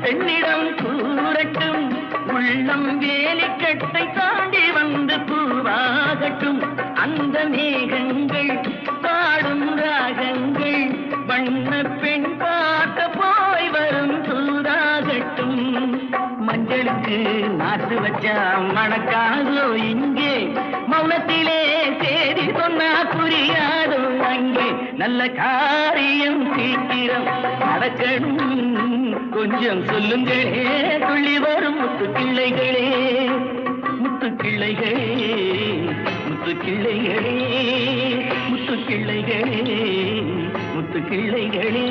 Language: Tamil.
பெண்ணிடம் கூறட்டும் உள்ளம் வேலிக்கட்டை தாண்டி வந்து பூவாகட்டும் அந்த மேகங்கள் பாடும் ராகங்கள் வண்ண பெண் பார்க்க போய் வரும் தூதாகட்டும் மஞ்சளுக்கு நாட்டு வச்சா மணக்காதோ இங்கே மௌனத்திலே சேதி சொன்னா புரியாதோ அங்கே நல்ல காரியம் சீக்கிரம் நடக்கணும் கொஞ்சம் சொல்லுங்களே துள்ளி வரும் முத்து கிள்ளைகளே முத்து கிள்ளைகளே முத்து கிள்ளைகளே முத்து கிள்ளைகளே முத்து கிள்ளைகளே